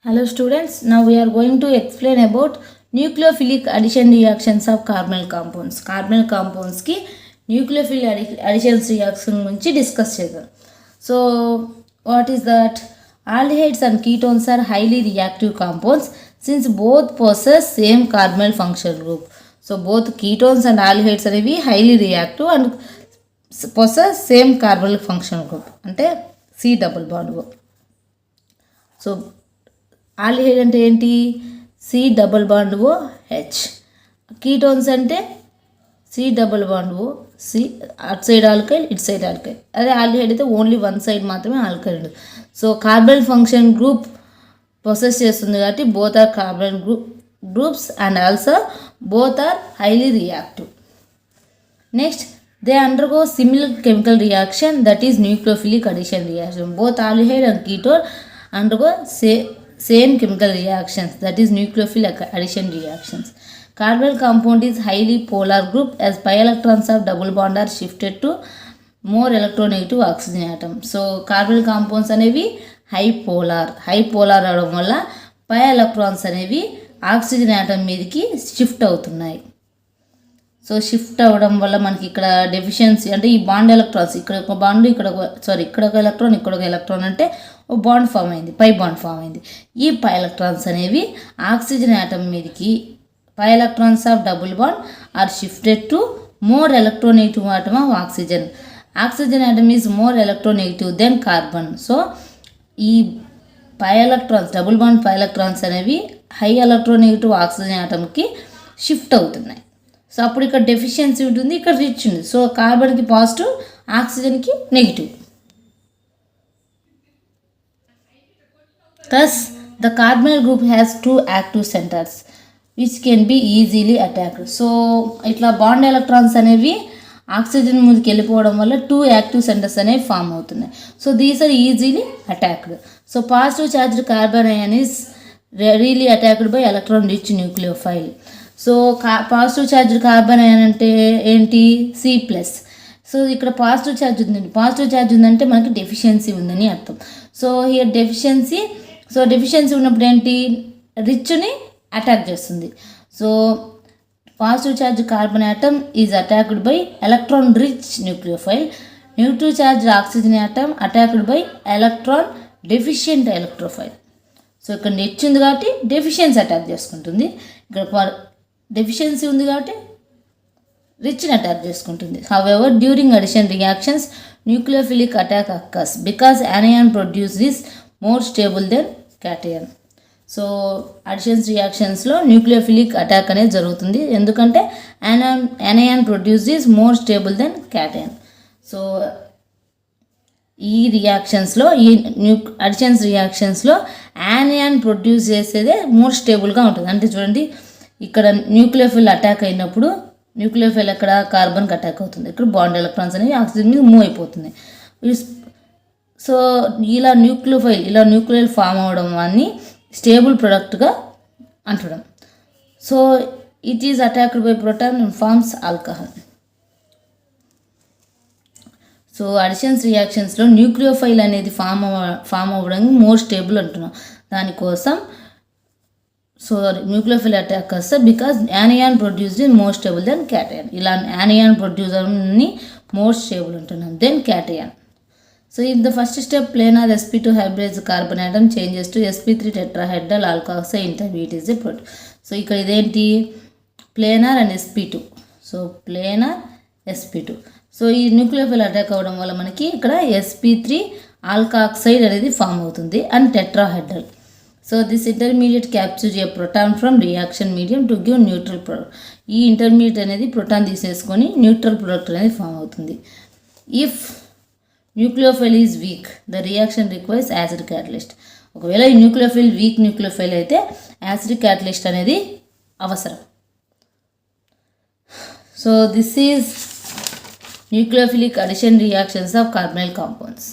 Hello students, now we are going to explain about nucleophilic addition reactions of carbonyl compounds. Carbonyl compounds ki nucleophilic addition reaction గురించి discuss చేద్దాం. So what is that? Aldehydes and ketones are highly reactive compounds since both possess same carbonyl functional group. So both ketones and aldehydes అనేవి highly reactive and possess same carbonyl functional group. అంటే C double bond. So aldehyde అంటే ఏంటి? C double bond O H. Ketones అంటే C double bond O C, అటు side alkyl ఇటు side alkyl. అదే aldehyde అయితే only one side మాత్రమే alkyl. So carbon function group process చేస్తుంది కాబట్టి both R carbon groups and also both are highly reactive. Next they undergo similar chemical reaction, that is nucleophilic addition reaction. Both aldehyde and ketone undergo same chemical reactions, that is nucleophilic addition reactions. Carbonyl compound is highly polar group as pi electrons of double bond are shifted to more electronegative oxygen atom. So carbonyl compounds అనేవి high polar అవడం వల్ల పై electrons అనేవి oxygen atom మీదకి shift అవుతున్నాయి. So shift అవ్వడం వల్ల మనకి ఇక్కడ డెఫిషియన్సీ అంటే ఈ బాండ్ ఎలక్ట్రాన్స్ ఇక్కడ ఒక బాండ్ ఇక్కడ ఒక ఎలక్ట్రాన్ ఇక్కడ ఒక ఎలక్ట్రాన్ అంటే ఒక బాండ్ ఫామ్ అయింది, పై బాండ్ ఫామ్ అయింది. ఈ పై ఎలక్ట్రాన్స్ అనేవి ఆక్సిజన్ ఆటమ్ మీదకి pi electrons of double bond are shifted to more electronegative atom of oxygen. Oxygen atom is more electronegative then carbon. So ఈ pi electrons double bond pi electrons అనేవి high electronegative oxygen ఆటమ్కి shift అవుతున్నాయి. So అప్పుడు ఇక్కడ deficiency ఉంటుంది, ఇక్కడ rich ఉంది. So కార్బన్కి పాజిటివ్, ఆక్సిజన్కి negative. Thus, the carbonyl group has two active centers which can be easily attacked. So ఇట్లా బాండ్ ఎలక్ట్రాన్స్ అనేవి ఆక్సిజన్ ముందుకు వెళ్ళిపోవడం వల్ల టూ యాక్టివ్ సెంటర్స్ అనేవి ఫామ్ అవుతున్నాయి. So these are easily attacked. So positive charged carbon ion is readily attacked by electron rich nucleophile. సో positive charged carbon ion అంటే ఏంటి? C plus. సో ఇక్కడ పాజిటివ్ ఛార్జ్ ఉందండి. పాజిటివ్ ఛార్జ్ ఉందంటే మనకి deficiency ఉందని అర్థం. సో హియర్ డెఫిషియన్సీ ఉన్నప్పుడు ఏంటి? రిచ్ని అటాక్ చేస్తుంది. So positive charge carbon atom is attacked by electron rich nucleophile. Negative charge oxygen atom attacked by electron deficient electrophile. So ఇక్కడ రిచ్ ఉంది కాబట్టి డెఫిషియన్సీ అటాక్ చేసుకుంటుంది, ఇక్కడ డెఫిషియన్సీ ఉంది కాబట్టి రిచ్ని అటాక్ చేసుకుంటుంది. However during addition reactions nucleophilic attack occurs because anion produce is more stable then cation. So additions రియాక్షన్స్లో న్యూక్లియోఫిలిక్ అటాక్ అనేది జరుగుతుంది, ఎందుకంటే anion produce is more stable then cation. So ఈ రియాక్షన్స్లో అడిషన్స్ రియాక్షన్స్లో anion ప్రొడ్యూస్ చేసేదే more స్టేబుల్గా ఉంటుంది. అంటే చూడండి, ఇక్కడ న్యూక్లియోఫిల్ అటాక్ అయినప్పుడు న్యూక్లియోఫైల్ ఎక్కడ కార్బన్కి అటాక్ అవుతుంది, ఇక్కడ బాండ్ ఎలక్ట్రాన్స్ అనేవి ఆక్సిజన్ మీద మూవ్ అయిపోతుంది. సో ఇలా న్యూక్లియోఫైల్ ఫామ్ అవడం అని స్టేబుల్ ప్రొడక్ట్గా అంటడం. So it is attacked by proton and forms alcohol. So additions రియాక్షన్స్లో న్యూక్లియోఫైల్ అనేది ఫామ్ అవ్వడానికి మోర్ స్టేబుల్ అంటున్నాం. దానికోసం సో న్యూక్లియోఫిల్ అటాక్ వస్తే because anion produced in more stable then cation. ఇలా anion ప్రొడ్యూసర్ని మోర్ స్టేబుల్ అంటున్నాం then cation. So in the first step planar sp2 hybrids carbon atom changes to sp3 tetrahedral alkoxide intermediate is a product. So ఇక్కడ ఇదేంటి? Planar and sp2. So planar sp2. So ఈ nucleophile attack అవ్వడం వల్ల మనకి ఇక్కడ sp3 ఆల్కహాక్సైడ్ అనేది form అవుతుంది and tetrahedral. So this intermediate capture a proton from reaction medium to give neutral product. ఈ ఇంటర్మీడియట్ అనేది ప్రోటాన్ తీసేసుకొని న్యూట్రల్ ప్రొడక్ట్ అనేది ఫామ్ అవుతుంది. If nucleophile is weak the reaction requires acid catalyst. ఒకవేళ ఈ nucleophile weak nucleophile అయితే acid catalyst అనేది అవసరం. So this is nucleophilic addition reactions of carbonyl compounds.